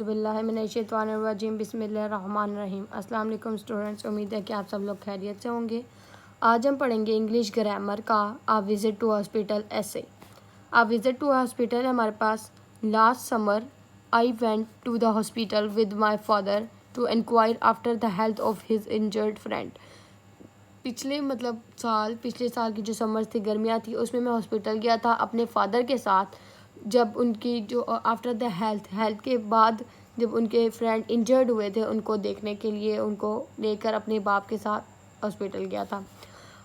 बिस्मिल्लाहिर्रहमानिर्रहीम बिस्मिल्लाहिर्रहमानिर्रहीम। अस्सलाम वालेकुम स्टूडेंट्स, उम्मीद है कि आप सब लोग खैरियत से होंगे। आज हम पढ़ेंगे इंग्लिश ग्रामर का आ विज़िट टू हॉस्पिटल ऐसे। आ विज़िट टू हॉस्पिटल हमारे पास last summer I went to the hospital with my father to inquire after the health of his injured friend. पिछले साल की जो समर थी, गर्मियाँ थी, उसमें मैं हॉस्पिटल गया था अपने फादर के साथ। जब उनकी जो आफ्टर द हेल्थ के बाद जब उनके फ्रेंड इंजर्ड हुए थे, उनको देखने के लिए उनको लेकर अपने बाप के साथ हॉस्पिटल गया था।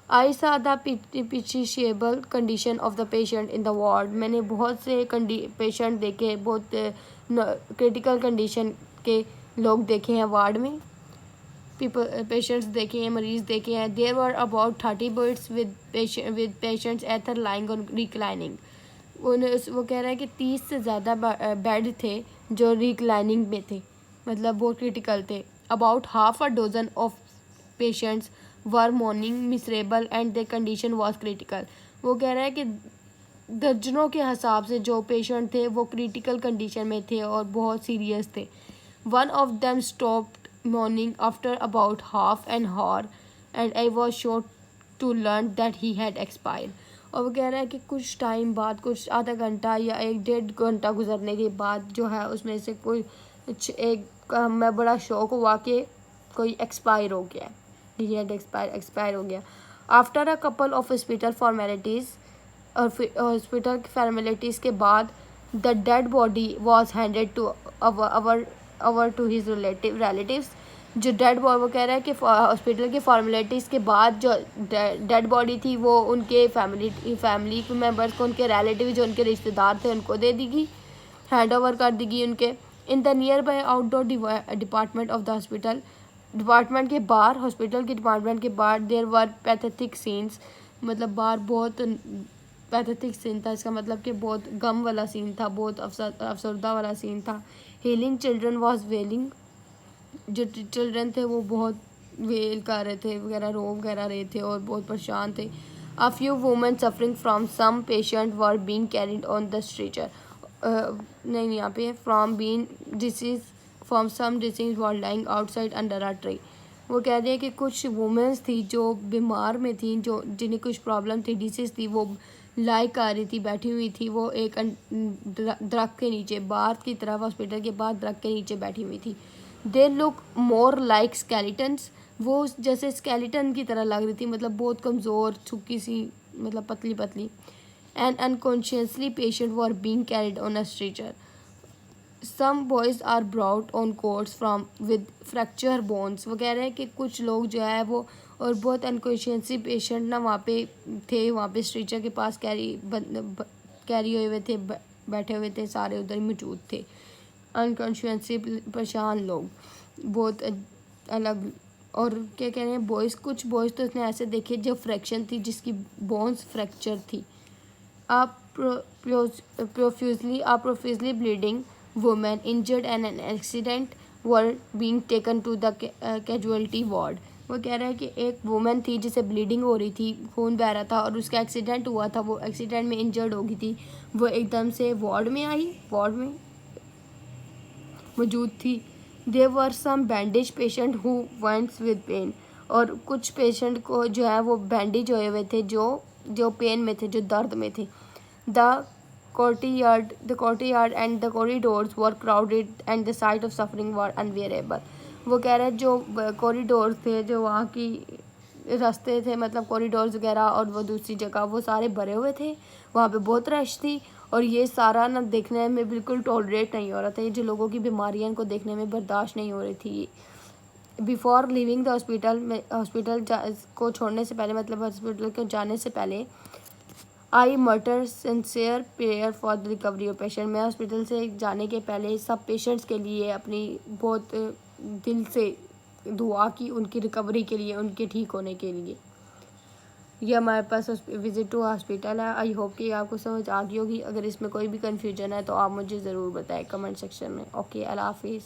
I saw the pitiable condition of the patient in the ward. मैंने बहुत से पेशेंट देखे, बहुत क्रिटिकल कंडीशन के लोग देखे हैं वार्ड में। पेशेंट्स देखे हैं, मरीज देखे हैं। There were about 30 beds with patients either lying on reclining. वो कह रहा है कि 30 से ज़्यादा बेड थे जो रिक्लाइनिंग में थे, मतलब बहुत क्रिटिकल थे। About half a dozen of patients were morning miserable and the condition was critical. वो कह रहा है कि दर्जनों के हिसाब से जो पेशेंट थे वो क्रिटिकल कंडीशन में थे और बहुत सीरियस थे। One of them stopped morning after about half an hour and I was shocked to learn that he had expired. और वो कह रहा है कि कुछ टाइम बाद, कुछ आधा घंटा या 1-1.5 घंटा गुजरने के बाद जो है उसमें से मैं बड़ा शौक हुआ कि कोई एक्सपायर हो गया, ही हैड एक्सपायर हो गया। After a couple of hospital formalities, और हॉस्पिटल फॉर्मेलिटीज़ के बाद the dead body was handed to our to his relatives. जो डेड बॉडी, वो कह रहा है कि हॉस्पिटल की फॉर्मेलिटीज़ के बाद जो डेड बॉडी थी वो उनके फैमिली मेम्बर्स को, उनके रिलेटिव जो उनके रिश्तेदार थे, उनको दे दी गई, हैंड ओवर कर दी गई उनके। In the near by outdoor department of the hospital, department के बाहर, हॉस्पिटल के डिपार्टमेंट के बाहर देयर वर पैथेटिक सीन्स, मतलब बाहर बहुत पैथेटिक सीन था। इसका मतलब कि बहुत गम वाला सीन था, बहुत अफसरदा वाला सीन था। हीलिंग चिल्ड्रन वॉज वेलिंग, जो चिल्ड्रन थे वो बहुत वेल कर रहे थे वगैरह, रो वगैरह रहे थे और बहुत परेशान थे। A few women suffering from some patient were being carried on the stretcher. नहीं, यहाँ पे from being disease from some disease were lying outside under a tree. वो कह रही है कि कुछ वुमेन्स थी जो बीमार में थी, जो जिन्हें कुछ प्रॉब्लम थी, डिसीज थी, वो लाई कर रही थी, बैठी हुई थी। वो एक दरख्त के नीचे, बाहर की तरफ हॉस्पिटल के बाद दरख्त के नीचे बैठी हुई थी। They look more like skeletons, वो जैसे स्केलेटन की तरह लग रही थी, मतलब बहुत कमज़ोर, छुकी सी, मतलब पतली पतली। And unconsciously patient were being carried on a stretcher. Some boys are brought on cots from with fracture bones. वो कह रहे हैं कि कुछ लोग जो है वो, और बहुत अनकॉन्शियसली पेशेंट ना वहाँ पे थे, वहाँ पे स्ट्रेचर के पास कैरी हुए थे, बैठे हुए थे, सारे उधर मौजूद थे। अनकॉन्शियसली परेशान लोग, बहुत अलग। और क्या कह रहे हैं, बॉयज़, कुछ बॉयज़ तो उसने ऐसे देखे जो फ्रैक्शन थी, जिसकी बोन्स फ्रैक्चर थी। आप profusely bleeding women injured an an accident were being taken to the casualty ward. वो कह रहा है कि एक वुमेन थी जिसे ब्लीडिंग हो रही थी, खून बह रहा था और उसका एक्सीडेंट हुआ था, वो एक्सीडेंट में इंजर्ड हो गई थी, वो एकदम से वार्ड में मौजूद थी। There were some bandage patient who went with pain, और कुछ पेशेंट को जो है वो बैंडेज हुए हुए थे, जो पेन में थे, जो दर्द में थे। The courtyard and the corridors were crowded and the sight of suffering were unbearable। वो कह रहे हैं जो कॉरिडोर्स थे, जो वहाँ की रास्ते थे, मतलब कॉरिडोर्स वगैरह, और वो दूसरी जगह, वो सारे भरे हुए थे, वहाँ पे बहुत रश थी, और ये सारा ना देखने में बिल्कुल टॉलरेट नहीं हो रहा था। ये जो लोगों की बीमारियाँ, इनको देखने में बर्दाश्त नहीं हो रही थी। बिफोर लिविंग द हॉस्पिटल को छोड़ने से पहले, मतलब हॉस्पिटल को जाने से पहले, आई मटर sincere prayer for the recovery of patient. मैं हॉस्पिटल से जाने के पहले सब पेशेंट्स के लिए अपनी बहुत दिल से दुआ की, उनकी रिकवरी के लिए, उनके ठीक होने के लिए। ये हमारे पास विज़िट टू हॉस्पिटल है। आई होप कि आपको समझ आ गई होगी। अगर इसमें कोई भी कन्फ्यूजन है तो आप मुझे ज़रूर बताएं कमेंट सेक्शन में। ओके, अल्लाह हाफिज़।